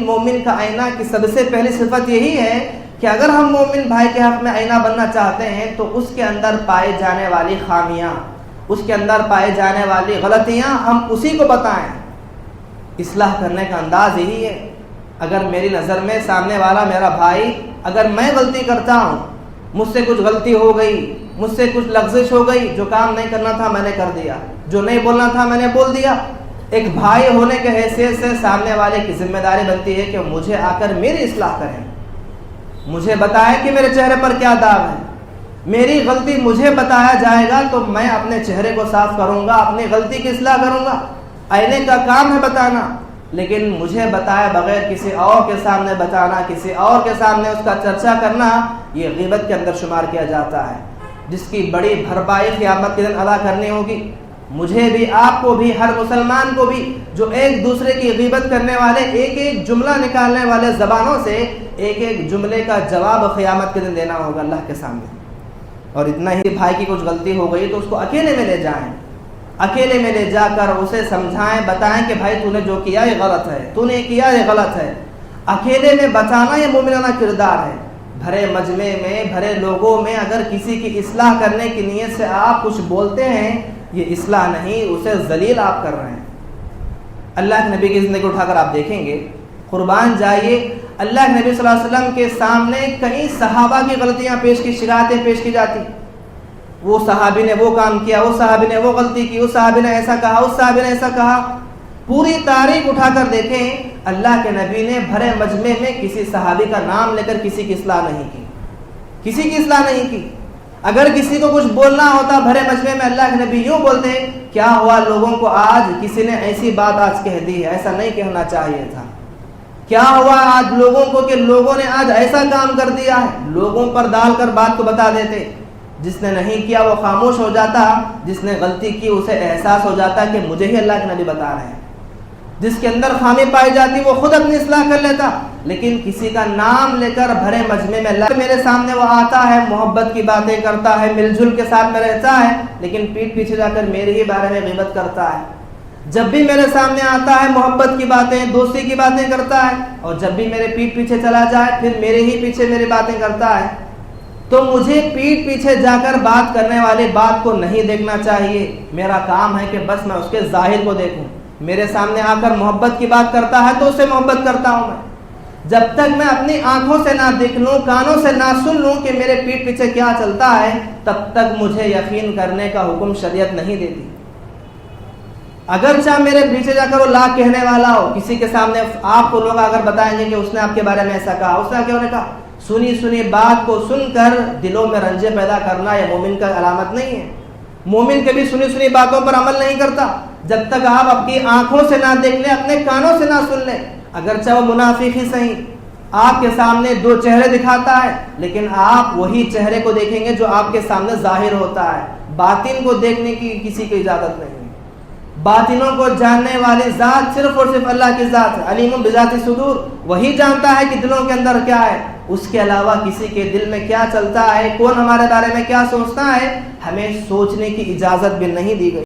مومن کا آئینہ کی سب سے پہلی صفت یہی ہے کہ اگر ہم مومن بھائی کے حق میں آئینہ بننا چاہتے ہیں تو اس کے اندر پائے جانے والی خامیاں، اس کے اندر پائے جانے والی غلطیاں ہم اسی کو بتائیں۔ اصلاح کرنے کا انداز یہی ہے۔ اگر میری نظر میں سامنے والا میرا بھائی، اگر میں غلطی کرتا ہوں، مجھ سے کچھ غلطی ہو گئی، مجھ سے کچھ لغزش ہو گئی، جو کام نہیں کرنا تھا میں نے کر دیا، جو نہیں بولنا تھا میں نے بول دیا، ایک بھائی ہونے کے حیثیت سے سامنے والے کی ذمہ داری بنتی ہے کہ مجھے آ کر میری اصلاح کریں، مجھے بتائیں کہ میرے چہرے پر کیا داغ ہے، میری غلطی مجھے بتایا جائے گا تو میں اپنے چہرے کو صاف کروں گا، اپنی غلطی کی اصلاح کروں گا۔ آئینے کا کام ہے بتانا، لیکن مجھے بتائے بغیر کسی اور کے سامنے بتانا، کسی اور کے سامنے اس کا چرچا کرنا، یہ غیبت کے اندر شمار کیا جاتا ہے، جس کی بڑی بھرپائی قیامت کے دن ادا کرنی ہوگی۔ مجھے بھی، آپ کو بھی، ہر مسلمان کو بھی جو ایک دوسرے کی غیبت کرنے والے، ایک ایک جملہ نکالنے والے زبانوں سے ایک ایک جملے کا جواب قیامت کے دن دینا ہوگا اللہ کے سامنے۔ اور اتنا ہی، بھائی کی کچھ غلطی ہو گئی تو اس کو اکیلے میں لے جائیں، اکیلے میں لے جا کر اسے سمجھائیں، بتائیں کہ بھائی تو نے جو کیا یہ غلط ہے، تو نے کیا یہ غلط ہے۔ اکیلے میں بچانا یہ مومنانہ کردار ہے۔ بھرے مجمع میں، بھرے لوگوں میں اگر کسی کی اصلاح کرنے کی نیت سے آپ کچھ بولتے ہیں، یہ اصلاح نہیں، اسے ذلیل آپ کر رہے ہیں۔ اللہ کے نبی کی زندگی اٹھا کر آپ دیکھیں گے، قربان جائیے، اللہ کے نبی صلی اللہ علیہ وسلم کے سامنے کئی صحابہ کی غلطیاں پیش کی، شکایتیں پیش کی جاتی، وہ صحابی نے وہ کام کیا، وہ صحابی نے وہ غلطی کی، اس صحابی نے ایسا کہا، اس صحابی نے ایسا کہا۔ پوری تاریخ اٹھا کر دیکھیں، اللہ کے نبی نے بھرے مجمع میں کسی صحابی کا نام لے کر کسی کی اصلاح نہیں کی، کسی کی اصلاح نہیں کی۔ اگر کسی کو کچھ بولنا ہوتا بھرے مجمع میں، اللہ کے نبی یوں بولتے ہیں، کیا ہوا لوگوں کو آج کسی نے ایسی بات آج کہہ دی ہے، ایسا نہیں کہنا چاہیے تھا۔ کیا ہوا آج لوگوں کو کہ لوگوں نے آج ایسا کام کر دیا ہے، لوگوں پر ڈال کر بات کو بتا دیتے۔ جس نے نہیں کیا وہ خاموش ہو جاتا، جس نے غلطی کی اسے احساس ہو جاتا کہ مجھے ہی اللہ کے نبی بتا رہے ہیں۔ جس کے اندر خامی پائی جاتی وہ خود اپنی اصلاح کر لیتا، لیکن کسی کا نام لے کر بھرے مجمع میں اللہ میرے سامنے وہ آتا ہے، محبت کی باتیں کرتا ہے، مل جل کے ساتھ میں رہتا ہے، لیکن پیٹھ پیچھے جا کر میرے ہی بارے میں غیبت کرتا ہے۔ جب بھی میرے سامنے آتا ہے محبت کی باتیں، دوستی کی باتیں کرتا ہے، اور جب بھی میرے پیٹھ پیچھے چلا جائے پھر میرے ہی پیچھے میری باتیں کرتا ہے۔ تو مجھے پیٹھ پیچھے جا کر بات کرنے والی بات کو نہیں دیکھنا چاہیے۔ میرا کام ہے کہ بس میں اس کے ظاہر کو دیکھوں۔ میرے سامنے آ کر محبت کی بات کرتا ہے تو اس سے محبت کرتا ہوں میں۔ جب تک میں اپنی آنکھوں سے نہ دیکھ لوں، کانوں سے نہ سن لوں کہ میرے پیٹھ پیچھے کیا چلتا ہے، تب تک مجھے یقین کرنے کا حکم شریعت نہیں دیتی۔ اگرچہ میرے پیچھے جا کر وہ لا کہنے والا ہو، کسی کے سامنے آپ کو لوگ اگر بتائیں گے کہ اس نے آپ کے بارے میں ایسا کہا، اس نے کیا کہا، سنی سنی بات کو سن کر دلوں میں رنجے پیدا کرنا یہ مومن کا علامت نہیں ہے۔ مومن کبھی سنی سنی باتوں پر عمل نہیں کرتا جب تک آپ اپنی آنکھوں سے نہ دیکھ لیں، اپنے کانوں سے نہ سن لیں۔ اگرچہ وہ منافق ہی صحیح آپ کے سامنے دو چہرے دکھاتا ہے، لیکن آپ وہی چہرے کو دیکھیں گے جو آپ کے سامنے ظاہر ہوتا ہے۔ باطن کو دیکھنے کی کسی کی اجازت نہیں ہے۔ باطنوں کو جاننے والی ذات صرف اور صرف اللہ کی ذات ہے، علیم بذات الصدور۔ وہی جانتا ہے کہ دلوں کے اندر کیا ہے، اس کے علاوہ کسی کے دل میں کیا چلتا ہے، کون ہمارے بارے میں کیا سوچتا ہے، ہمیں سوچنے کی اجازت بھی نہیں دی گئی۔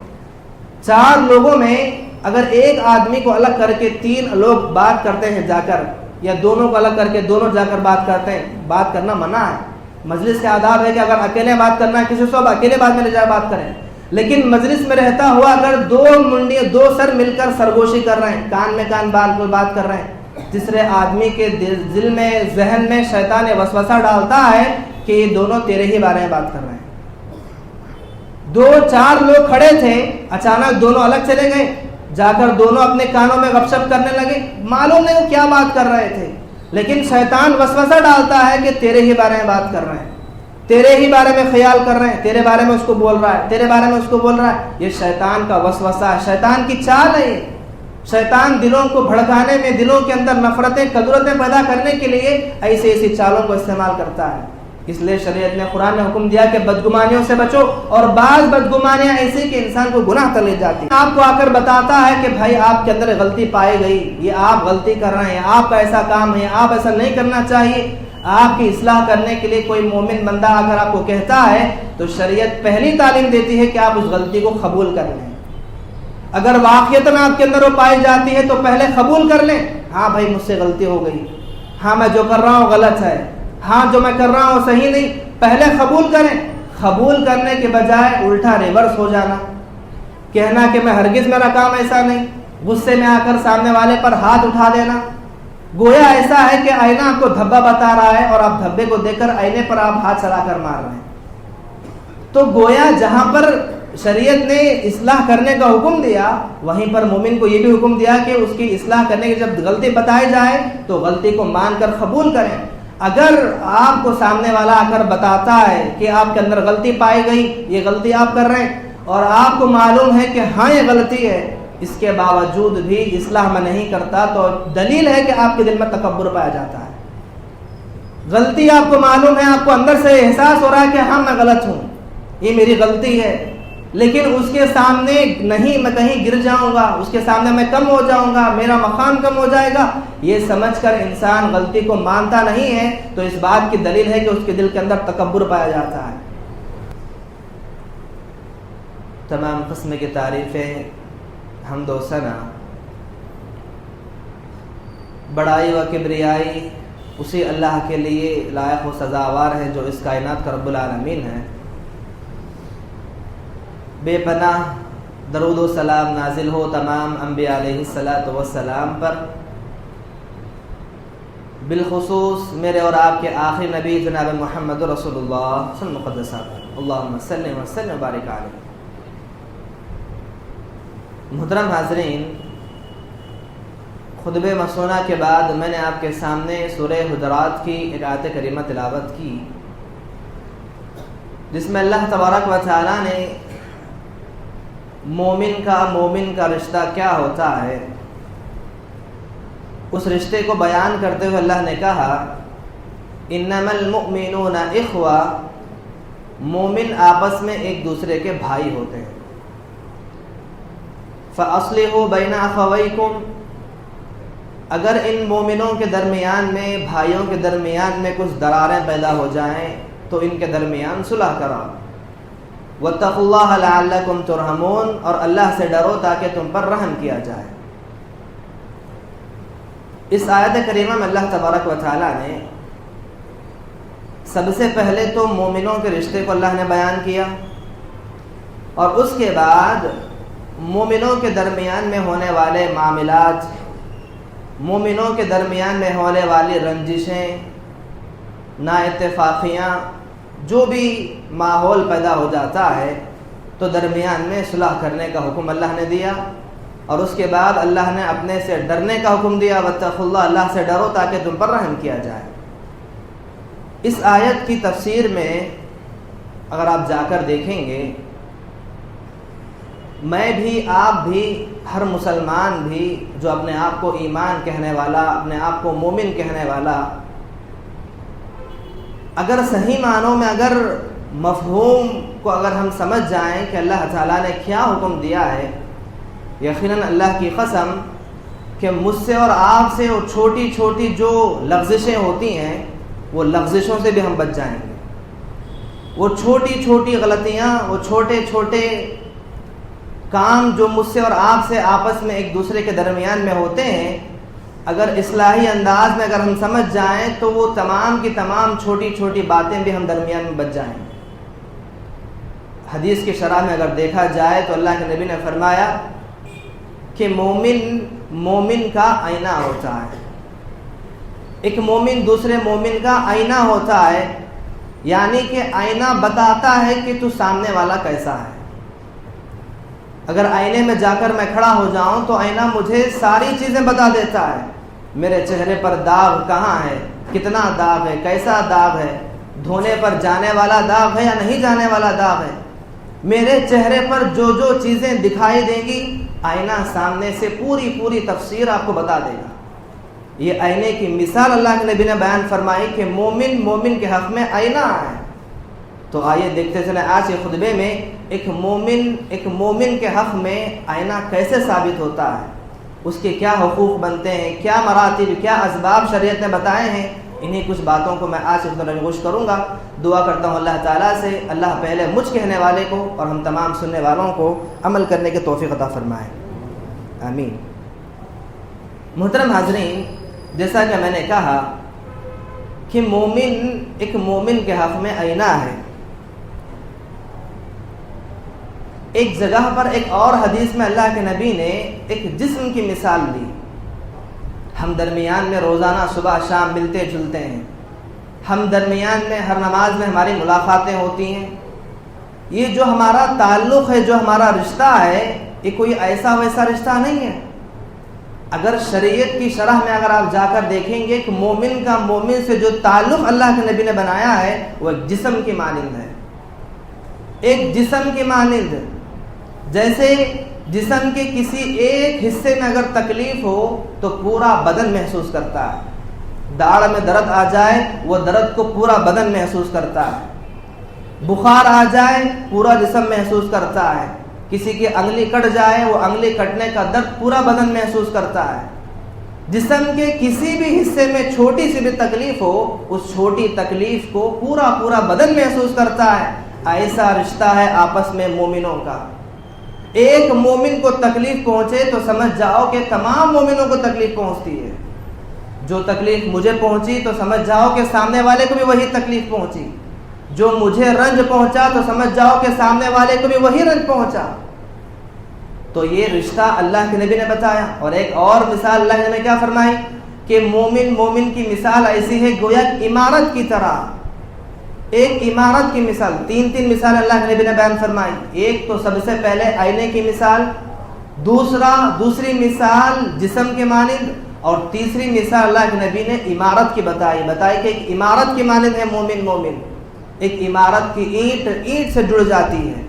چار لوگوں میں اگر ایک آدمی کو الگ کر کے تین لوگ بات کرتے ہیں جا کر، یا دونوں کو الگ کر کے دونوں جا کر بات کرتے ہیں، بات کرنا منع ہے۔ مجلس کے آداب ہے کہ اگر اکیلے بات کرنا ہے کسی سے اکیلے بات میں لے جا بات کریں، لیکن مجلس میں رہتا ہوا اگر دو سر مل کر سرگوشی کر رہے ہیں، کان میں کان بات کر رہے ہیں، تیسرے آدمی کے دل میں ذہن میں شیطان وسوسہ ڈالتا ہے کہ یہ دونوں تیرے ہی بارے میں بات کر رہے ہیں۔ دو چار لوگ کھڑے تھے، اچانک دونوں الگ چلے گئے، جا کر دونوں اپنے کانوں میں گپ شپ کرنے لگے، معلوم نہیں وہ کیا بات کر رہے تھے، لیکن شیطان وسوسہ ڈالتا ہے کہ تیرے ہی بارے میں بات کر رہے ہیں، تیرے ہی بارے میں خیال کر رہے ہیں، تیرے بارے میں اس کو بول رہا ہے، تیرے بارے میں اس کو بول رہا ہے۔ یہ شیطان کا وسوسہ ہے، شیطان کی چال ہے۔ یہ شیطان دلوں کو بھڑکانے میں، دلوں کے اندر نفرتیں قدرتیں پیدا کرنے کے لیے ایسی چالوں کو استعمال کرتا ہے۔ اس لیے شریعت نے، قرآن نے حکم دیا کہ بدگمانیوں سے بچو، اور بعض بدگمانیاں ایسی کہ انسان کو گناہ تک لے جاتی ہیں۔ آپ کو آ کر بتاتا ہے کہ بھائی آپ کے اندر غلطی پائی گئی، یہ آپ غلطی کر رہے ہیں، آپ کا ایسا کام ہے، آپ ایسا نہیں کرنا چاہیے۔ آپ کی اصلاح کرنے کے لیے کوئی مومن بندہ اگر آپ کو کہتا ہے تو شریعت پہلی تعلیم دیتی ہے کہ آپ اس غلطی کو قبول کر لیں۔ اگر واقعتاً آپ کے اندر وہ پائی جاتی ہے تو پہلے قبول کر لیں، ہاں بھائی مجھ سے غلطی ہو گئی، ہاں میں جو کر رہا ہوں غلط ہے، ہاں جو میں کر رہا ہوں صحیح نہیں، پہلے قبول کریں۔ قبول کرنے کے بجائے الٹا ریورس ہو جانا، کہنا کہ میں ہرگز میرا کام ایسا نہیں، غصے میں آ کر سامنے والے پر ہاتھ اٹھا دینا، گویا ایسا ہے کہ آئینہ آپ کو دھبا بتا رہا ہے اور آپ دھبے کو دیکھ کر آئینے پر آپ ہاتھ چلا کر مار رہے ہیں۔ تو گویا جہاں پر شریعت نے اصلاح کرنے کا حکم دیا، وہیں پر مومن کو یہ بھی حکم دیا کہ اس کی اصلاح کرنے کی جب غلطی بتائی جائے تو غلطی کو مان کر قبول کریں۔ اگر آپ کو سامنے والا آ کر بتاتا ہے کہ آپ کے اندر غلطی پائی گئی، یہ غلطی آپ کر رہے ہیں، اور آپ کو معلوم ہے کہ ہاں یہ غلطی ہے، اس کے باوجود بھی اصلاح میں نہیں کرتا، تو دلیل ہے کہ آپ کے دل میں تکبر پایا جاتا ہے۔ غلطی آپ کو معلوم ہے، آپ کو اندر سے احساس ہو رہا ہے کہ ہاں میں غلط ہوں، یہ میری غلطی ہے، لیکن اس کے سامنے نہیں، میں کہیں گر جاؤں گا، اس کے سامنے میں کم ہو جاؤں گا، میرا مقام کم ہو جائے گا، یہ سمجھ کر انسان غلطی کو مانتا نہیں ہے، تو اس بات کی دلیل ہے کہ اس کے دل کے اندر تکبر پایا جاتا ہے۔ تمام قسم کی تعریفیں، حمد و ثنا، بڑائی و کبریائی اسی اللہ کے لیے لائق و سزاوار ہے جو اس کائنات کا رب العالمین ہے۔ بے پناہ درود و سلام نازل ہو تمام انبیاء علیہ السلام پر، بالخصوص میرے اور آپ کے آخری نبی جناب محمد رسول اللہ صلی اللہ علیہ وسلم، اللہم صلی وسلم وبارک علیہ۔ محترم حاضرین، خطبہ مسنونہ کے بعد میں نے آپ کے سامنے سورہ حجرات کی ایک آیت کریمہ تلاوت کی، جس میں اللہ تبارک و تعالی نے مومن کا رشتہ کیا ہوتا ہے اس رشتے کو بیان کرتے ہوئے اللہ نے کہا انما المؤمنون اخوہ، مومن آپس میں ایک دوسرے کے بھائی ہوتے ہیں۔ فاصلحوا بین اخویکم، اگر ان مومنوں کے درمیان میں، بھائیوں کے درمیان میں کچھ دراریں پیدا ہو جائیں تو ان کے درمیان صلح کرو۔ واتقوا اللہ لعلکم ترحمون، اور اللہ سے ڈرو تاکہ تم پر رحم کیا جائے۔ اس آیت کریمہ میں اللہ تبارک و تعالی نے سب سے پہلے تو مومنوں کے رشتے کو اللہ نے بیان کیا، اور اس کے بعد مومنوں کے درمیان میں ہونے والے معاملات، مومنوں کے درمیان میں ہونے والی رنجشیں، نا اتفاقیاں، جو بھی ماحول پیدا ہو جاتا ہے تو درمیان میں صلح کرنے کا حکم اللہ نے دیا، اور اس کے بعد اللہ نے اپنے سے ڈرنے کا حکم دیا، واتقوا اللہ، اللہ سے ڈرو تاکہ تم پر رحم کیا جائے۔ اس آیت کی تفسیر میں اگر آپ جا کر دیکھیں گے، میں بھی، آپ بھی، ہر مسلمان بھی جو اپنے آپ کو ایمان کہنے والا، اپنے آپ کو مومن کہنے والا، اگر صحیح معنوں میں، اگر مفہوم کو اگر ہم سمجھ جائیں کہ اللہ تعالیٰ نے کیا حکم دیا ہے، یقیناً اللہ کی قسم کہ مجھ سے اور آپ سے وہ چھوٹی چھوٹی جو لغزشیں ہوتی ہیں، وہ لغزشوں سے بھی ہم بچ جائیں گے۔ وہ چھوٹی چھوٹی غلطیاں، وہ چھوٹے چھوٹے کام جو مجھ سے اور آپ سے آپس میں ایک دوسرے کے درمیان میں ہوتے ہیں، اگر اصلاحی انداز میں اگر ہم سمجھ جائیں تو وہ تمام کی تمام چھوٹی چھوٹی باتیں بھی ہم درمیان میں بچ جائیں گے۔ حدیث کی شرح میں اگر دیکھا جائے تو اللہ کے نبی نے فرمایا کہ مومن کا آئینہ ہوتا ہے، ایک مومن دوسرے مومن کا آئینہ ہوتا ہے، یعنی کہ آئینہ بتاتا ہے کہ تو سامنے والا کیسا ہے۔ اگر آئینے میں جا کر میں کھڑا ہو جاؤں تو آئینہ مجھے ساری چیزیں بتا دیتا ہے، میرے چہرے پر داغ کہاں ہے، کتنا داغ ہے، کیسا داغ ہے، دھونے پر جانے والا داغ ہے یا نہیں جانے والا داغ ہے، میرے چہرے پر جو جو چیزیں دکھائی دیں گی، آئینہ سامنے سے پوری تفسیر آپ کو بتا دے گا۔ یہ آئینے کی مثال اللہ کے نبی نے بیان فرمائی کہ مومن کے حق میں آئینہ ہے۔ تو آئیے دیکھتے چلیں آج کے خطبے میں ایک مومن کے حق میں آئینہ کیسے ثابت ہوتا ہے، اس کے کیا حقوق بنتے ہیں، کیا مراتب، کیا اسباب شریعت نے بتائے ہیں، انہی کچھ باتوں کو میں آج اس میں گوش کروں گا۔ دعا کرتا ہوں اللہ تعالیٰ سے اللہ پہلے مجھ کہنے والے کو اور ہم تمام سننے والوں کو عمل کرنے کی توفیق عطا فرمائے، آمین۔ محترم حاضرین، جیسا کہ میں نے کہا کہ ایک مومن کے حق میں آئینہ ہے۔ ایک جگہ پر ایک اور حدیث میں اللہ کے نبی نے ایک جسم کی مثال دی۔ ہم درمیان میں روزانہ صبح شام ملتے جلتے ہیں، ہم درمیان میں ہر نماز میں ہماری ملاقاتیں ہوتی ہیں، یہ جو ہمارا تعلق ہے، جو ہمارا رشتہ ہے، یہ کوئی ایسا ویسا رشتہ نہیں ہے۔ اگر شریعت کی شرح میں اگر آپ جا کر دیکھیں گے کہ مومن کا مومن سے جو تعلق اللہ کے نبی نے بنایا ہے وہ ایک جسم کی مانند ہے، ایک جسم کی مانند۔ جیسے جسم کے کسی ایک حصے میں اگر تکلیف ہو تو پورا بدن محسوس کرتا ہے، داڑھ میں درد آ جائے وہ درد کو پورا بدن محسوس کرتا ہے، بخار آ جائے پورا جسم محسوس کرتا ہے، کسی کی انگلی کٹ جائے وہ انگلی کٹنے کا درد پورا بدن محسوس کرتا ہے۔ جسم کے کسی بھی حصے میں چھوٹی سی بھی تکلیف ہو، اس چھوٹی تکلیف کو پورا بدن محسوس کرتا ہے۔ ایسا رشتہ ہے آپس میں مومنوں کا۔ ایک مومن کو تکلیف پہنچے تو سمجھ جاؤ کہ تمام مومنوں کو تکلیف پہنچتی ہے۔ جو تکلیف مجھے پہنچی تو سمجھ جاؤ کہ سامنے والے کو بھی وہی تکلیف پہنچی، جو مجھے رنج پہنچا تو سمجھ جاؤ کہ سامنے والے کو بھی وہی رنج پہنچا۔ تو یہ رشتہ اللہ کے نبی نے بتایا۔ اور ایک اور مثال اللہ نے کیا فرمائی کہ مومن کی مثال ایسی ہے گویا عمارت کی طرح، ایک عمارت کی مثال۔ تین مثال اللہ کے نبی نے بیان فرمائی۔ ایک تو سب سے پہلے آئینے کی مثال، دوسری مثال جسم کے مانند، اور تیسری مثال اللہ کے نبی نے عمارت کی بتائی کہ ایک عمارت کی مانند ہے مومن۔ ایک عمارت کی اینٹ سے جڑ جاتی ہے،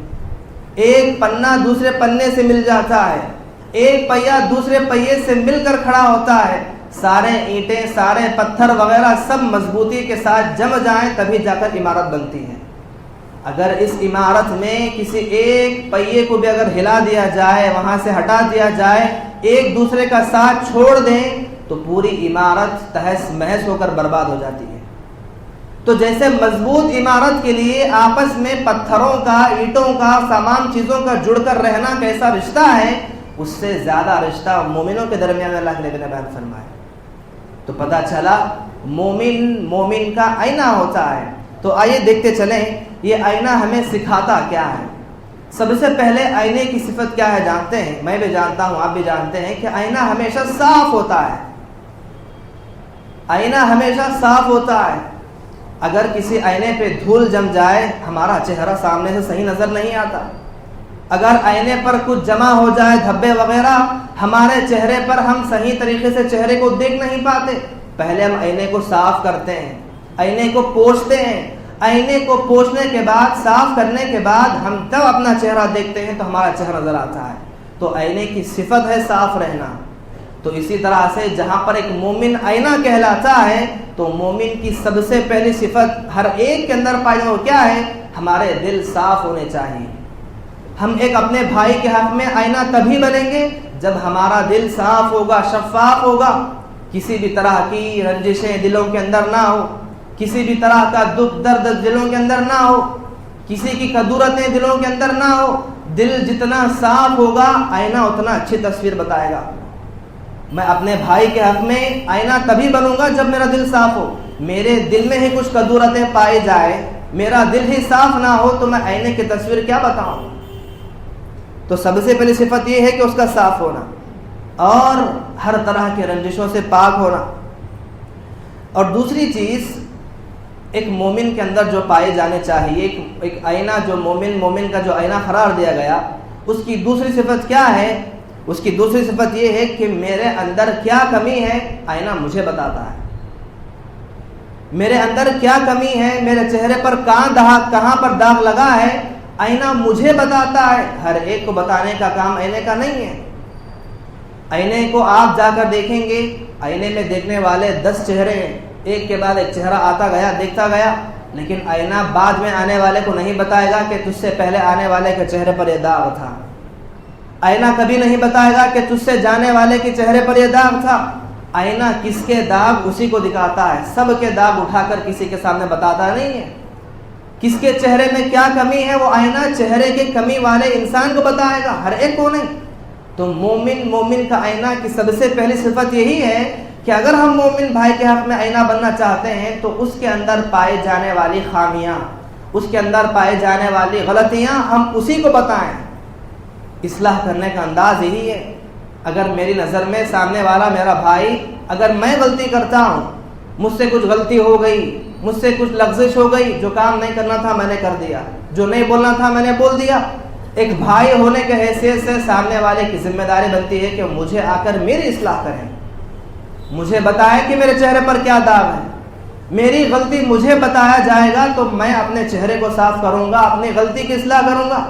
ایک پنا دوسرے پنے سے مل جاتا ہے، ایک پہیا دوسرے پہیے سے مل کر کھڑا ہوتا ہے، سارے اینٹیں سارے پتھر وغیرہ سب مضبوطی کے ساتھ جم جائیں تبھی جا کر عمارت بنتی ہے۔ اگر اس عمارت میں کسی ایک پہیے کو بھی اگر ہلا دیا جائے، وہاں سے ہٹا دیا جائے، ایک دوسرے کا ساتھ چھوڑ دیں تو پوری عمارت تہس محس ہو کر برباد ہو جاتی ہے۔ تو جیسے مضبوط عمارت کے لیے آپس میں پتھروں کا، اینٹوں کا، تمام چیزوں کا جڑ کر رہنا کیسا رشتہ ہے، اس سے زیادہ رشتہ مومنوں کے درمیان اللہ کے نبی نے بیان فرمایا۔ تو پتہ چلا مومن کا آئینہ ہوتا ہے۔ تو آئیے دیکھتے چلیں یہ آئینہ ہمیں سکھاتا کیا ہے۔ سب سے پہلے آئینے کی صفت کیا ہے جانتے ہیں؟ میں بھی جانتا ہوں، آپ بھی جانتے ہیں کہ آئینہ ہمیشہ صاف ہوتا ہے۔ آئینہ ہمیشہ صاف ہوتا ہے۔ اگر کسی آئینے پہ دھول جم جائے ہمارا چہرہ سامنے سے صحیح نظر نہیں آتا۔ اگر آئینے پر کچھ جمع ہو جائے دھبے وغیرہ ہمارے چہرے پر، ہم صحیح طریقے سے چہرے کو دیکھ نہیں پاتے۔ پہلے ہم آئینے کو صاف کرتے ہیں، آئینے کو پوچھتے ہیں، آئینے کو پوچھنے کے بعد، صاف کرنے کے بعد ہم تب اپنا چہرہ دیکھتے ہیں تو ہمارا چہرہ نظر آتا ہے۔ تو آئینے کی صفت ہے صاف رہنا۔ تو اسی طرح سے جہاں پر ایک مومن آئینہ کہلاتا ہے تو مومن کی سب سے پہلی صفت ہر ایک کے اندر پائی وہ کیا ہے؟ ہمارے دل صاف ہونے چاہیے۔ ہم ایک اپنے بھائی کے حق میں آئینہ تبھی بنیں گے جب ہمارا دل صاف ہوگا، شفاف ہوگا، کسی بھی طرح کی رنجشیں دلوں کے اندر نہ ہو، کسی بھی طرح کا دکھ درد دلوں کے اندر نہ ہو، کسی کی کدورتیں دلوں کے اندر نہ ہو۔ دل جتنا صاف ہوگا آئینہ اتنا اچھی تصویر بتائے گا۔ میں اپنے بھائی کے حق میں آئینہ تبھی بنوں گا جب میرا دل صاف ہو۔ میرے دل میں ہی کچھ کدورتیں پائی جائے، میرا دل ہی صاف نہ ہو تو میں آئینے کی تصویر کیا بتاؤں؟ تو سب سے پہلی صفت یہ ہے کہ اس کا صاف ہونا اور ہر طرح کے رنجشوں سے پاک ہونا۔ اور دوسری چیز ایک مومن کے اندر جو پائے جانے چاہیے، ایک آئینہ جو مومن کا جو آئینہ قرار دیا گیا، اس کی دوسری صفت کیا ہے؟ اس کی دوسری صفت یہ ہے کہ میرے اندر کیا کمی ہے آئینہ مجھے بتاتا ہے۔ میرے اندر کیا کمی ہے، میرے چہرے پر کہاں پر داغ لگا ہے، آئینہ مجھے بتاتا ہے۔ ہر ایک کو بتانے کا کام آئینے کا نہیں ہے۔ آئینے کو آپ جا کر دیکھیں گے، آئینے میں دیکھنے والے 10 چہرے ہیں، ایک کے بعد ایک چہرہ آتا گیا، دیکھتا گیا، لیکن آئینہ بعد میں آنے والے کو نہیں بتائے گا کہ تجھ سے پہلے آنے والے کے چہرے پر یہ داغ تھا۔ آئینہ کبھی نہیں بتائے گا کہ تجھ سے جانے والے کے چہرے پر یہ داغ تھا۔ آئینہ کس کے داغ اسی کو دکھاتا ہے، سب کے داغ اٹھا کر کسی کے سامنے بتاتا نہیں ہے۔ کس کے چہرے میں کیا کمی ہے وہ آئینہ چہرے کے کمی والے انسان کو بتائے گا، ہر ایک کو نہیں۔ تو تو مومن کا آئینہ کی سب سے پہلی صفت یہی ہے کہ اگر ہم مومن بھائی کے حق میں آئینہ بننا چاہتے ہیں تو اس کے اندر پائے جانے والی خامیاں، اس کے اندر پائے جانے والی غلطیاں ہم اسی کو بتائیں۔ اصلاح کرنے کا انداز یہی ہے۔ اگر میری نظر میں سامنے والا میرا بھائی، اگر میں غلطی کرتا ہوں، مجھ سے کچھ غلطی ہو گئی، مجھ سے کچھ لغزش ہو گئی، جو کام نہیں کرنا تھا میں نے کر دیا، جو نہیں بولنا تھا میں نے بول دیا، ایک بھائی ہونے کے حیثیت سے سامنے والے کی ذمہ داری بنتی ہے کہ مجھے آ کر میری اصلاح کریں، مجھے بتائیں کہ میرے چہرے پر کیا داغ ہے، میری غلطی مجھے بتایا جائے گا تو میں اپنے چہرے کو صاف کروں گا، اپنی غلطی کی اصلاح کروں گا۔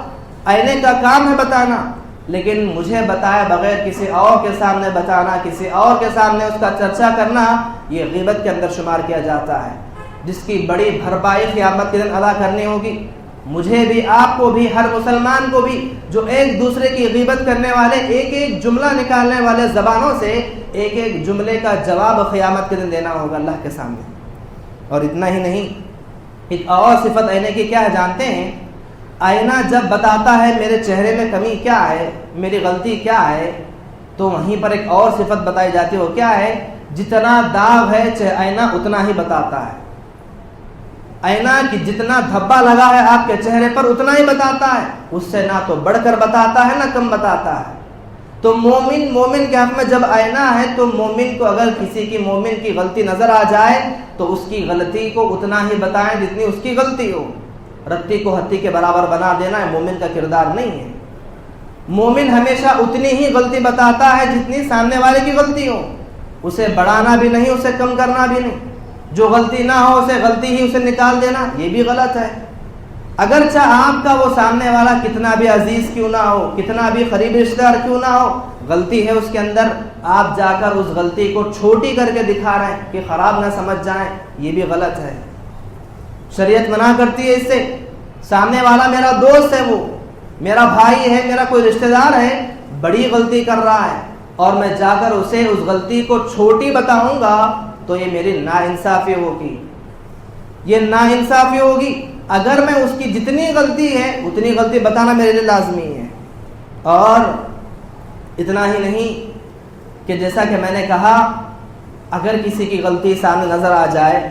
آئینے کا کام ہے بتانا، لیکن مجھے بتائے بغیر کسی اور کے سامنے بتانا، کسی اور کے سامنے اس کا چرچا کرنا، یہ غیبت کے اندر شمار کیا جاتا ہے، جس کی بڑی بھرپائی قیامت کے دن ادا کرنی ہوگی۔ مجھے بھی، آپ کو بھی، ہر مسلمان کو بھی جو ایک دوسرے کی غیبت کرنے والے، ایک ایک جملہ نکالنے والے زبانوں سے ایک ایک جملے کا جواب قیامت کے دن دینا ہوگا اللہ کے سامنے۔ اور اتنا ہی نہیں، ایک اور صفت آئینے کی کیا ہے جانتے ہیں؟ آئینہ جب بتاتا ہے میرے چہرے میں کمی کیا ہے، میری غلطی کیا ہے، تو وہیں پر ایک اور صفت بتائی جاتی ہے، وہ کیا ہے؟ جتنا داغ ہے آئینہ اتنا ہی بتاتا ہے۔ آئینہ کی جتنا دھبا لگا ہے آپ کے چہرے پر اتنا ہی بتاتا ہے، اس سے نہ تو بڑھ کر بتاتا ہے نہ کم بتاتا ہے۔ تو مومن کے حق میں جب آئینہ ہے تو مومن کو اگر کسی کی مومن کی غلطی نظر آ جائے تو اس کی غلطی کو اتنا ہی بتائیں جتنی اس کی غلطی ہو۔ رتی کو ہتھی کے برابر بنا دینا ہے مومن کا کردار نہیں ہے۔ مومن ہمیشہ اتنی ہی غلطی بتاتا ہے جتنی سامنے والے کی غلطی ہو، اسے بڑھانا بھی نہیں، اسے کم کرنا بھی نہیں۔ جو غلطی نہ ہو اسے غلطی ہی اسے نکال دینا، یہ بھی غلط ہے۔ اگرچہ آپ کا وہ سامنے والا کتنا بھی عزیز کیوں نہ ہو، کتنا بھی قریبی رشتہ دار کیوں نہ ہو، غلطی ہے اس کے اندر، آپ جا کر اس غلطی کو چھوٹی کر کے دکھا رہے ہیں کہ خراب نہ سمجھ جائیں، یہ بھی غلط ہے۔ شریعت منع کرتی ہے اس سے۔ سامنے والا میرا دوست ہے، وہ میرا بھائی ہے، میرا کوئی رشتہ دار ہے، بڑی غلطی کر رہا ہے اور میں جا کر اسے اس غلطی کو چھوٹی بتاؤں گا تو یہ میری ناانصافی ہوگی، یہ ناانصافی ہوگی۔ اگر میں اس کی جتنی غلطی ہے اتنی غلطی بتانا میرے لیے لازمی ہے۔ اور اتنا ہی نہیں کہ جیسا کہ میں نے کہا، اگر کسی کی غلطی سامنے نظر آ جائے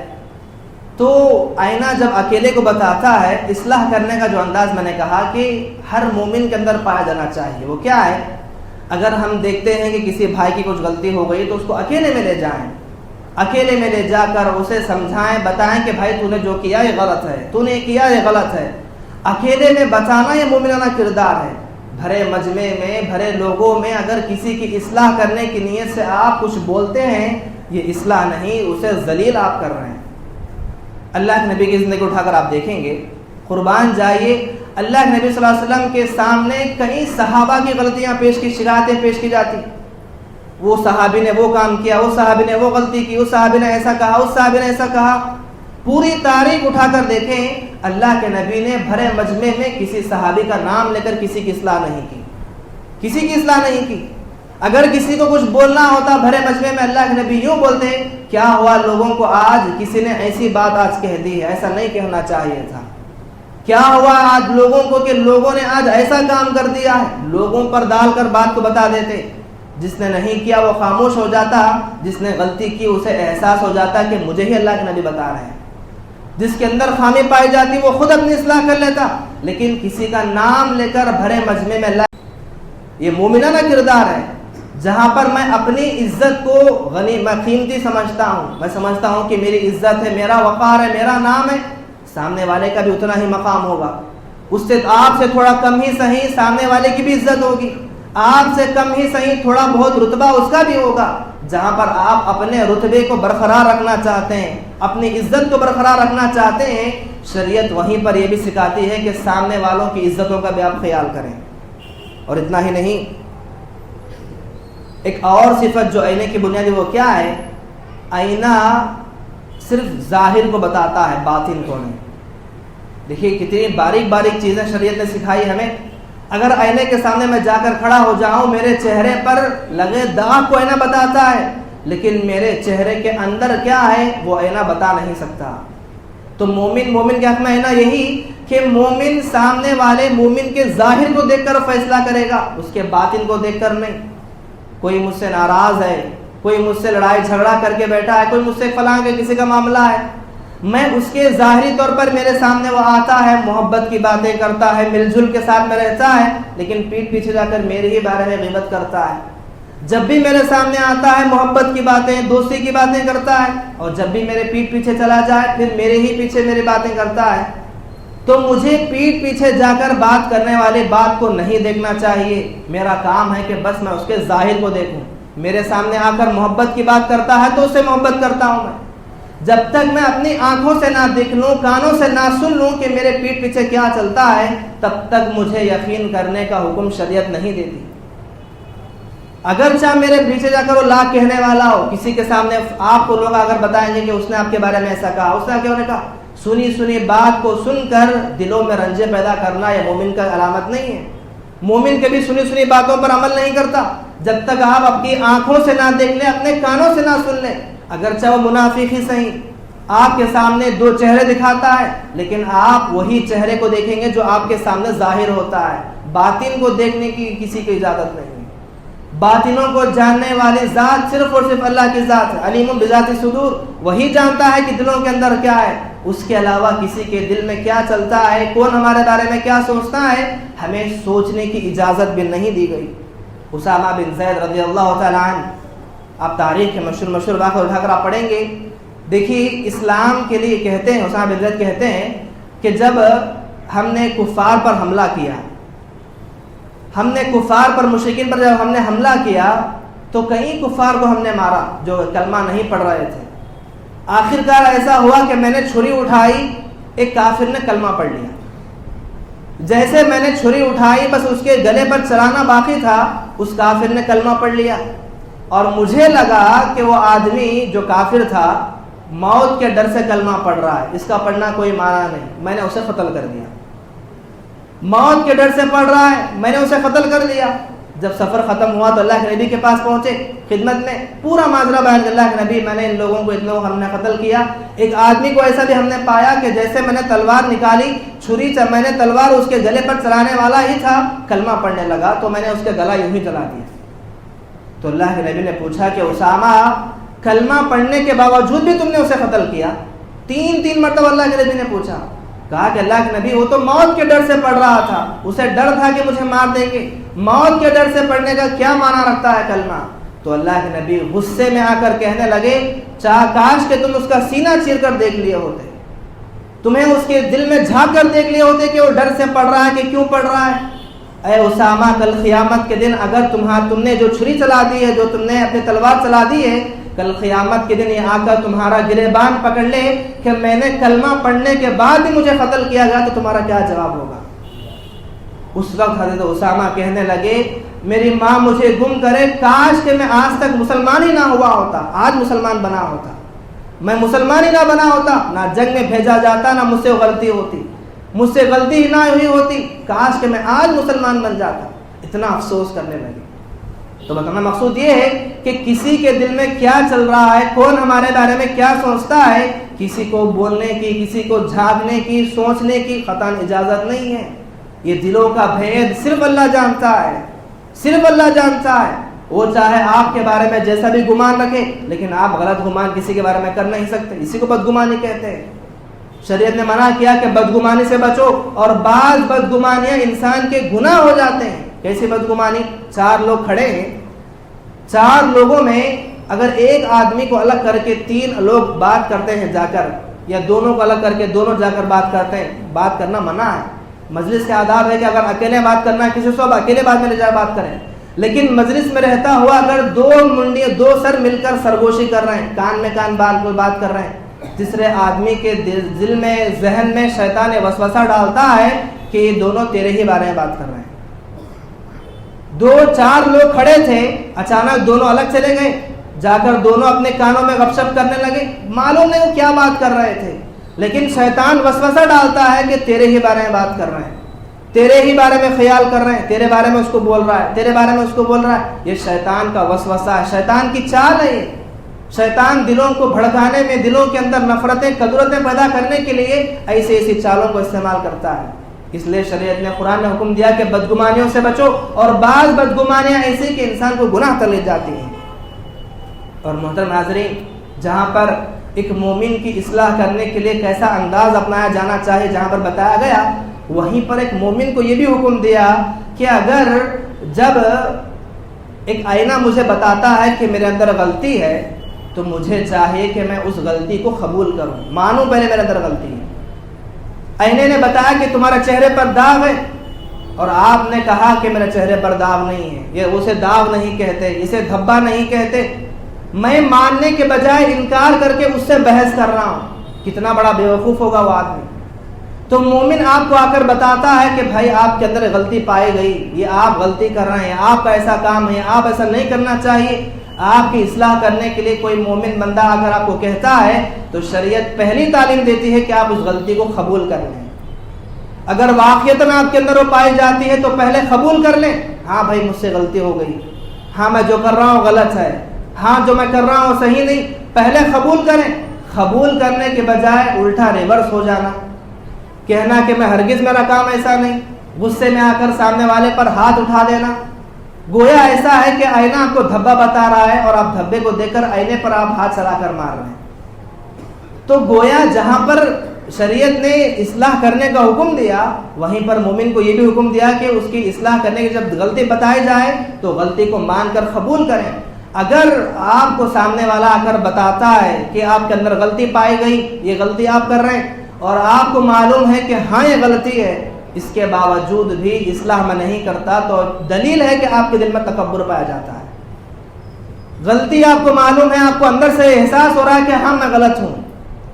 تو آئینہ جب اکیلے کو بتاتا ہے، اصلاح کرنے کا جو انداز میں نے کہا کہ ہر مومن کے اندر پایا جانا چاہیے، وہ کیا ہے؟ اگر ہم دیکھتے ہیں کہ کسی بھائی کی کچھ غلطی ہو گئی تو اس کو اکیلے میں لے جائیں، اکیلے میں لے جا کر اسے سمجھائیں، بتائیں کہ بھائی تو نے جو کیا یہ غلط ہے، تو نے کیا یہ غلط ہے۔ اکیلے میں بتانا یہ مومنانہ کردار ہے۔ بھرے مجمع میں، بھرے لوگوں میں اگر کسی کی اصلاح کرنے کی نیت سے آپ کچھ بولتے ہیں، یہ اصلاح نہیں، اسے ذلیل آپ کر رہے ہیں۔ اللہ کے نبی کی زندگی اٹھا کر آپ دیکھیں گے، قربان جائیے، اللہ کے نبی صلی اللہ علیہ وسلم کے سامنے کئی صحابہ کی غلطیاں پیش کی، شکایتیں پیش کی جاتی، وہ صحابی نے وہ کام کیا، وہ صحابی نے وہ غلطی کی، اس صحابی نے ایسا کہا، اس صحابی نے ایسا کہا۔ پوری تاریخ اٹھا کر دیکھیں، اللہ کے نبی نے بھرے مجمع میں کسی صحابی کا نام لے کر کسی کی اصلاح نہیں کی، کسی کی اصلاح نہیں کی۔ اگر کسی کو کچھ بولنا ہوتا بھرے مجمع میں، اللہ کے نبی یوں بولتے، کیا ہوا لوگوں کو آج کسی نے ایسی بات آج کہہ دی ہے، ایسا نہیں کہنا چاہیے تھا۔ کیا ہوا آج لوگوں کو کہ لوگوں نے آج ایسا کام کر دیا ہے، لوگوں پر ڈال کر بات کو بتا دیتے۔ جس نے نہیں کیا وہ خاموش ہو جاتا، جس نے غلطی کی اسے احساس ہو جاتا کہ مجھے ہی اللہ کے نبی بتا رہے ہیں۔ جس کے اندر خامی پائی جاتی وہ خود اپنی اصلاح کر لیتا، لیکن کسی کا نام لے کر بھرے مجمع میں اللہ، یہ مومنانہ کردار ہے۔ جہاں پر میں اپنی عزت کو میں قیمتی سمجھتا ہوں، میں سمجھتا ہوں کہ میری عزت ہے، میرا وقار ہے، میرا نام ہے، سامنے والے کا بھی اتنا ہی مقام ہوگا۔ اس سے آپ سے تھوڑا کم ہی صحیح سامنے والے کی بھی عزت ہوگی، آپ سے کم ہی صحیح تھوڑا بہت رتبہ اس کا بھی ہوگا۔ جہاں پر آپ اپنے رتبے کو برقرار رکھنا چاہتے ہیں، اپنی عزت کو برقرار رکھنا چاہتے ہیں، شریعت وہیں پر یہ بھی سکھاتی ہے کہ سامنے والوں کی عزتوں کا بھی آپ خیال کریں۔ اور اتنا ہی نہیں، ایک اور صفت جو آئینے کی بنیادی وہ کیا ہے؟ آئینہ صرف ظاہر کو بتاتا ہے، باطن کو نہیں۔ دیکھیے کتنی باریک باریک چیزیں شریعت نے سکھائی ہمیں۔ اگر آئینے کے سامنے میں جا کر کھڑا ہو جاؤں، میرے چہرے پر لگے داغ کو آئینہ بتاتا ہے، لیکن میرے چہرے کے اندر کیا ہے وہ آئینہ بتا نہیں سکتا۔ تو مومن کے حق میں آئینہ یہی کہ مومن سامنے والے مومن کے ظاہر کو دیکھ کر فیصلہ کرے گا، اس کے باطن کو دیکھ کر نہیں۔ کوئی مجھ سے ناراض ہے، کوئی مجھ سے لڑائی جھگڑا کر کے بیٹھا ہے، کوئی مجھ سے فلاں کے کسی کا معاملہ ہے، میں اس کے ظاہری طور پر میرے سامنے وہ آتا ہے، محبت کی باتیں کرتا ہے، مل جل کے ساتھ میں رہتا ہے، لیکن پیٹھ پیچھے جا کر میرے ہی بارے میں غیبت کرتا ہے۔ جب بھی میرے سامنے آتا ہے محبت کی باتیں، دوستی کی باتیں کرتا ہے، اور جب بھی میرے پیٹھ پیچھے چلا جائے پھر میرے ہی پیچھے میری باتیں کرتا ہے۔ تو مجھے پیٹھ پیچھے جا کر بات کرنے والے بات کو نہیں دیکھنا چاہیے، میرا کام ہے کہ بس میں اس کے ظاہر کو دیکھوں۔ میرے سامنے آ کر محبت کی بات کرتا ہے تو اس سے محبت کرتا ہوں میں۔ جب تک میں اپنی آنکھوں سے نہ دیکھ لوں، کانوں سے نہ سن لوں کہ میرے پیٹھ پیچھے کیا چلتا ہے، تب تک مجھے یقین کرنے کا حکم شریعت نہیں دیتی۔ اگرچہ میرے پیچھے جا کر وہ لاکھ کہنے والا ہو، کسی کے سامنے آپ کو لوگ اگر بتائیں گے کہ اس نے آپ کے بارے میں ایسا کہا، اس نے کیا کہا، سنی بات کو سن کر دلوں میں رنجے پیدا کرنا یہ مومن کا علامت نہیں ہے۔ مومن کبھی سنی باتوں پر عمل نہیں کرتا جب تک آپ اپنی آنکھوں سے نہ دیکھ لیں، اپنے کانوں سے نہ سن لیں۔ اگرچہ وہ منافق ہی صحیح آپ کے سامنے دو چہرے دکھاتا ہے، لیکن آپ وہی چہرے کو دیکھیں گے جو آپ کے سامنے ظاہر ہوتا ہے۔ باطن کو دیکھنے کی کسی کی اجازت نہیں۔ باطنوں کو جاننے والی ذات صرف اور صرف اللہ کی ذات ہے، علیم بذات الصدور، وہی جانتا ہے کہ دلوں کے اندر کیا ہے۔ اس کے علاوہ کسی کے دل میں کیا چلتا ہے، کون ہمارے بارے میں کیا سوچتا ہے، ہمیں سوچنے کی اجازت بھی نہیں دی گئی۔ اسامہ بن زید رضی اللہ تعالیٰ عنہ، آپ تاریخ کے مشہور واقعہ اٹھا کر آپ پڑھیں گے۔ دیکھیے اسلام کے لیے کہتے ہیں، اسامہ بن زید کہتے ہیں کہ جب ہم نے کفار پر حملہ کیا، ہم نے کفار پر مشرکین پر جب ہم نے حملہ کیا تو کئی کفار کو ہم نے مارا جو کلمہ نہیں پڑھ رہے تھے۔ آخرکار ایسا ہوا کہ میں نے چھری اٹھائی، ایک کافر نے کلمہ پڑھ لیا۔ جیسے میں نے چھری اٹھائی بس اس کے گلے پر چلانا باقی تھا، اس کافر نے کلمہ پڑھ لیا، اور مجھے لگا کہ وہ آدمی جو کافر تھا موت کے ڈر سے کلمہ پڑھ رہا ہے، اس کا پڑھنا کوئی معنی نہیں، میں نے اسے قتل کر دیا۔ موت کے ڈر سے پڑھ رہا ہے، میں نے اسے قتل کر دیا۔ جب سفر ختم ہوا تو اللہ کے نبی کے پاس پہنچے، خدمت میں پورا معاملہ بیان کیا، اللہ کے نبی میں نے ان لوگوں کو اتنے ہم نے قتل کیا، ایک آدمی کو ایسا بھی ہم نے پایا کہ جیسے میں نے تلوار نکالی، چھری سے میں نے تلوار اس کے گلے پر چلانے والا ہی تھا، کلمہ پڑھنے لگا تو میں نے اس کے گلا یوں ہی چلا دیا۔ تو اللہ کے نبی نے پوچھا کہ اسامہ کلمہ پڑھنے کے باوجود بھی تم نے اسے قتل کیا؟ تین مرتبہ اللہ کے نبی نے پوچھا۔ کہا کہ اللہ کے نبی وہ تو موت کے ڈر سے پڑھ رہا تھا، اسے ڈر تھا کہ مجھے مار دیں گے، موت کے ڈر سے پڑھنے کا کیا معنی رکھتا ہے کلمہ؟ تو اللہ کے نبی غصے میں آ کر کہنے لگے، کاش کہ تم اس کا سینہ چیر کر دیکھ لیے ہوتے، تمہیں اس کے دل میں جھانک کر دیکھ لیے ہوتے کہ وہ ڈر سے پڑھ رہا ہے کہ کیوں پڑھ رہا ہے۔ اے اسامہ کل قیامت کے دن اگر تم نے جو چھری چلا دی ہے، جو تم نے اپنی تلوار چلا دی ہے، کل قیامت کے دن یہ آ کر تمہارا گریبان پکڑ لے کہ میں نے کلمہ پڑھنے کے بعد بھی مجھے قتل کیا گیا تو تمہارا کیا جواب ہوگا؟ اس وقت حضرت اسامہ کہنے لگے، میری ماں مجھے گم کرے، کاش کہ میں آج تک مسلمان ہی نہ ہوا ہوتا، آج مسلمان بنا ہوتا، میں مسلمان ہی نہ بنا ہوتا، نہ جنگ میں بھیجا جاتا، نہ مجھ سے غلطی ہوتی، مجھ سے غلطی ہی نہ ہوئی ہوتی، کاش کہ میں آج مسلمان بن جاتا۔ اتنا افسوس کرنے لگے۔ تو بتانا مقصود یہ ہے کہ کسی کے دل میں کیا چل رہا ہے، کون ہمارے بارے میں کیا سوچتا ہے، کسی کو بولنے کی، کسی کو جھانکنے کی، سوچنے کی قطعاً اجازت نہیں ہے۔ یہ دلوں کا بھید صرف اللہ جانتا ہے، صرف اللہ جانتا ہے۔ وہ چاہے آپ کے بارے میں جیسا بھی گمان رکھے، لیکن آپ غلط گمان کسی کے بارے میں کر نہیں سکتے، اسی کو بدگمانی کہتے ہیں۔ شریعت نے منع کیا کہ بدگمانی سے بچو، اور بعض بدگمانیاں انسان کے گناہ ہو جاتے ہیں۔ کیسی بدگمانی؟ 4 لوگ کھڑے ہیں، 4 لوگوں میں اگر ایک آدمی کو الگ کر کے 3 لوگ بات کرتے ہیں جا کر، یا دونوں کو الگ کر کے دونوں جا کر بات کرتے ہیں، بات کرنا منع ہے۔ مجلس کے آداب ہے کہ اگر اکیلے بات کرنا ہے کسی سے، اکیلے بعد میں جا بات کریں، لیکن مجلس میں رہتا ہوا اگر 2 سر مل کر سرگوشی کر رہے ہیں، کان میں کان بات کر رہے ہیں، تیسرے آدمی کے دل میں، ذہن میں شیطان وسوسہ ڈالتا ہے کہ یہ دونوں تیرے ہی بارے میں بات کر رہے ہیں۔ 2-4 لوگ کھڑے تھے، اچانک دونوں الگ چلے گئے، جا کر دونوں اپنے کانوں میں گپ شپ کرنے لگے، معلوم نہیں وہ کیا بات کر رہے تھے، لیکن شیطان وسوسہ ڈالتا ہے کہ تیرے ہی بارے میں بات کر رہے ہیں، تیرے ہی بارے میں خیال کر رہے ہیں، تیرے بارے میں اس کو بول رہا ہے، تیرے بارے میں اس کو بول رہا ہے۔ یہ شیطان کا وسوسہ ہے، شیطان کی چال ہے۔ شیطان دلوں کو بھڑکانے میں، دلوں کے اندر نفرتیں، کدورتیں پیدا کرنے کے لیے ایسی چالوں کو استعمال کرتا ہے۔ اس لیے شریعت نے، قرآن نے حکم دیا کہ بدگمانیوں سے بچو، اور بعض بدگمانیاں ایسی کہ انسان کو گناہ تک لے جاتی ہیں۔ اور محترم حاضرین، جہاں پر ایک مومن کی اصلاح کرنے کے لیے کیسا انداز اپنایا جانا چاہیے جہاں پر بتایا گیا، وہیں پر ایک مومن کو یہ بھی حکم دیا کہ اگر جب ایک آئینہ مجھے بتاتا ہے کہ میرے اندر غلطی ہے تو مجھے چاہیے کہ میں اس غلطی کو قبول کروں، مانوں پہلے میرے اندر غلطی ہے۔ آئینے نے بتایا کہ تمہارے چہرے پر داغ ہے، اور آپ نے کہا کہ میرے چہرے پر داغ نہیں ہے، یہ اسے داغ نہیں کہتے، اسے دھبا نہیں کہتے، میں ماننے کے بجائے انکار کر کے اس سے بحث کر رہا ہوں، کتنا بڑا بیوقوف ہوگا وہ آدمی۔ تو مومن آپ کو آ کر بتاتا ہے کہ بھائی آپ کے اندر غلطی پائی گئی، یہ آپ غلطی کر رہے ہیں، آپ کا ایسا کام ہے، آپ ایسا نہیں کرنا چاہیے، آپ کی اصلاح کرنے کے لیے کوئی مومن بندہ اگر آپ کو کہتا ہے تو شریعت پہلی تعلیم دیتی ہے کہ آپ اس غلطی کو قبول کر لیں۔ اگر واقعتاً آپ کے اندر وہ پائی جاتی ہے تو پہلے قبول کر لیں، ہاں بھائی مجھ سے غلطی ہو گئی، ہاں میں جو کر رہا ہوں غلط ہے، ہاں جو میں کر رہا ہوں صحیح نہیں، پہلے قبول کریں۔ قبول کرنے کے بجائے الٹا ریورس ہو جانا، کہنا کہ میں ہرگز میرا کام ایسا نہیں، غصے میں آ کر سامنے والے پر ہاتھ اٹھا دینا، گویا ایسا ہے کہ آئینہ آپ کو دھبا بتا رہا ہے اور آپ دھبے کو دیکھ کر آئینے پر آپ ہاتھ چلا کر مار رہے ہیں۔ تو گویا جہاں پر شریعت نے اصلاح کرنے کا حکم دیا، وہیں پر مومن کو یہ بھی حکم دیا کہ اس کی اصلاح کرنے کی جب غلطی بتائی جائے تو غلطی کو مان کر قبول کریں۔ اگر آپ کو سامنے والا آ کر بتاتا ہے کہ آپ کے اندر غلطی پائی گئی، یہ غلطی آپ کر رہے ہیں، اور آپ کو معلوم ہے کہ ہاں یہ غلطی ہے، اس کے باوجود بھی اصلاح میں نہیں کرتا، تو دلیل ہے کہ آپ کے دل میں تکبر پایا جاتا ہے۔ غلطی آپ کو معلوم ہے، آپ کو اندر سے احساس ہو رہا ہے کہ ہاں میں غلط ہوں،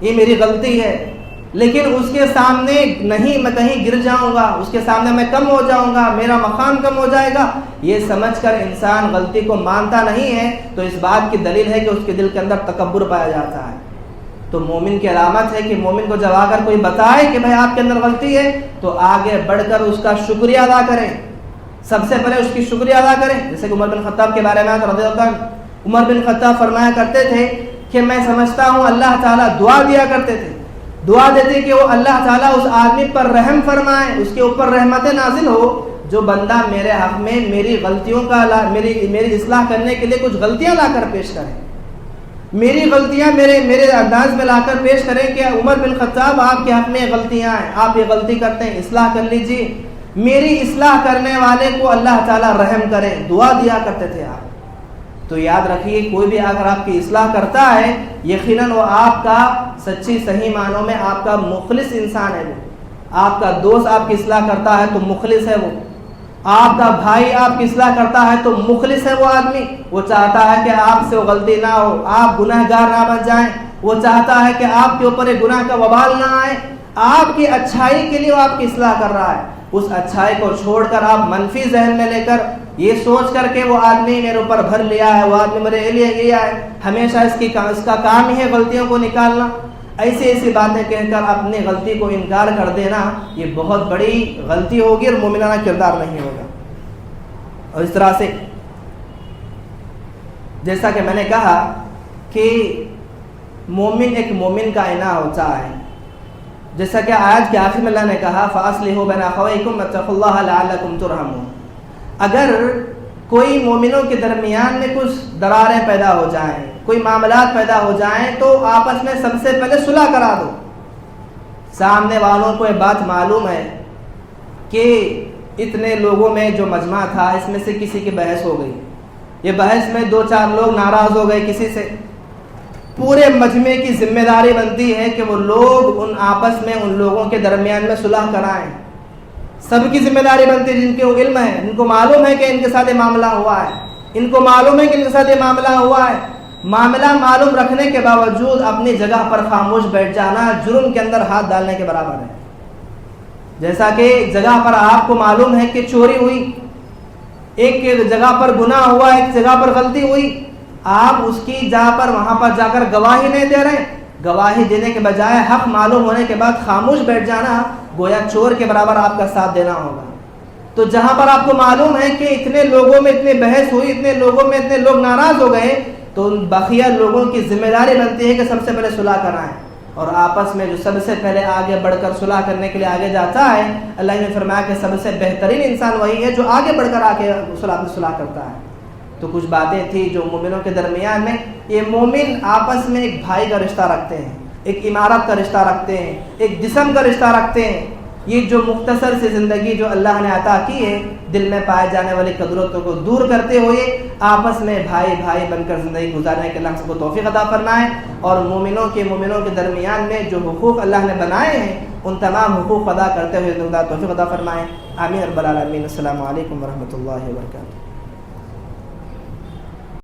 یہ میری غلطی ہے، لیکن اس کے سامنے نہیں میں کہیں گر جاؤں گا، اس کے سامنے میں کم ہو جاؤں گا، میرا مقام کم ہو جائے گا، یہ سمجھ کر انسان غلطی کو مانتا نہیں ہے، تو اس بات کی دلیل ہے کہ اس کے دل کے اندر تکبر پایا جاتا ہے۔ تو مومن کی علامت ہے کہ مومن کو جب آ کر کوئی بتائے کہ بھائی آپ کے اندر غلطی ہے تو آگے بڑھ کر اس کا شکریہ ادا کریں، سب سے پہلے اس کی شکریہ ادا کریں۔ جیسے کہ عمر بن خطاب کے بارے میں رضی اللہ عنہ، عمر بن خطاب فرمایا کرتے تھے کہ میں سمجھتا ہوں اللہ تعالیٰ دعا دیا کرتے تھے، دعا دیتے کہ وہ اللہ تعالیٰ اس آدمی پر رحم فرمائے، اس کے اوپر رحمت نازل ہو جو بندہ میرے حق میں میری غلطیوں کا میری اصلاح کرنے کے لیے کچھ غلطیاں لا کر پیش کرے، میری غلطیاں میرے انداز میں لا کر پیش کریں کہ عمر بن خطاب آپ کے حق میں یہ غلطیاں ہیں، آپ یہ غلطی کرتے ہیں، اصلاح کر لیجیے، میری اصلاح کرنے والے کو اللہ تعالیٰ رحم کرے، دعا دیا کرتے تھے آپ۔ تو یاد رکھیے کوئی بھی اگر آپ کی اصلاح کرتا ہے یقیناً وہ آپ کا سچی صحیح معنوں میں آپ کا مخلص انسان ہے، وہ آپ کا دوست آپ کی اصلاح کرتا ہے تو مخلص ہے، وہ آپ کا بھائی آپ کی اصلاح کرتا ہے تو مخلص ہے، وہ آدمی وہ چاہتا ہے کہ آپ سے وہ غلطی نہ ہو، آپ گناہ گار نہ بن جائیں، وہ چاہتا ہے کہ آپ کے اوپر ایک گناہ کا وبال نہ آئے، آپ کی اچھائی کے لیے وہ آپ کی اصلاح کر رہا ہے۔ اس اچھائی کو چھوڑ کر آپ منفی ذہن میں لے کر یہ سوچ کر کے وہ آدمی میرے اوپر بھر لیا ہے، وہ آدمی میرے لیے گیا ہے، ہمیشہ اس کا کام ہی ہے غلطیوں کو نکالنا، ایسی باتیں کہہ کر اپنی غلطی کو انکار کر دینا، یہ بہت بڑی غلطی ہوگی اور مومنانہ کردار نہیں ہوگا۔ اور اس طرح سے جیسا کہ میں نے کہا کہ مومن ایک مومن کا آئینہ ہوتا ہے، جیسا کہ آیت کے آخر میں اللہ نے کہا فَأَصْلِحُوا بَيْنَ أَخَوَيْكُمْ وَاتَّقُوا اللَّهَ لَعَلَّكُمْ تُرْحَمُونَ۔ اگر کوئی مومنوں کے درمیان میں کچھ دراریں پیدا ہو جائیں، کوئی معاملات پیدا ہو جائیں تو آپس میں سب سے پہلے صلح کرا دو۔ سامنے والوں کو یہ بات معلوم ہے کہ اتنے لوگوں میں جو مجمع تھا اس میں سے کسی کی بحث ہو گئی، یہ بحث میں 2-4 لوگ ناراض ہو گئے کسی سے، پورے مجمع کی ذمہ داری بنتی ہے کہ وہ لوگ ان آپس میں ان لوگوں کے درمیان میں صلح کرائیں، سب کی ذمہ داری بنتی ہے، جن کے علم ہے، جن کو معلوم ہے کہ ان کے ساتھ یہ معاملہ ہوا ہے، ان کو معلوم ہے کہ ان کے ساتھ یہ معاملہ ہوا ہے، معاملہ معلوم رکھنے کے باوجود اپنی جگہ پر خاموش بیٹھ جانا جرم کے اندر ہاتھ ڈالنے کے برابر ہے۔ جیسا کہ ایک جگہ پر آپ کو معلوم ہے کہ چوری ہوئی، ایک جگہ پر گناہ ہوا، ایک جگہ پر غلطی ہوئی، آپ اس کی جگہ پر وہاں پر جا کر گواہی نہیں دے رہے، گواہی دینے کے بجائے حق معلوم ہونے کے بعد خاموش بیٹھ جانا گویا چور کے برابر آپ کا ساتھ دینا ہوگا۔ تو جہاں پر آپ کو معلوم ہے کہ اتنے لوگوں میں اتنی بحث ہوئی، اتنے لوگوں میں اتنے لوگ ناراض ہو گئے، تو ان بقیہ لوگوں کی ذمہ داری بنتی ہے کہ سب سے پہلے صلح کرائیں، اور آپس میں جو سب سے پہلے آگے بڑھ کر صلح کرنے کے لیے آگے جاتا ہے، اللہ نے فرمایا کہ سب سے بہترین انسان وہی ہے جو آگے بڑھ کر آ کے صلح کرتا ہے۔ تو کچھ باتیں تھیں جو مومنوں کے درمیان میں، یہ مومن آپس میں ایک بھائی کا رشتہ رکھتے ہیں، ایک عمارت کا رشتہ رکھتے ہیں، ایک جسم کا رشتہ رکھتے ہیں۔ یہ جو مختصر سی زندگی جو اللہ نے عطا کی ہے، دل میں پائے جانے والی قدرتوں کو دور کرتے ہوئے آپس میں بھائی بھائی بن کر زندگی گزارنے کے اللہ سب کو توفیق عطا فرمائے، اور مومنوں کے درمیان میں جو حقوق اللہ نے بنائے ہیں ان تمام حقوق ادا کرتے ہوئے توفیق عطا فرمائے۔ آمین رب العالمین۔ السلام علیکم ورحمۃ اللہ وبرکاتہ۔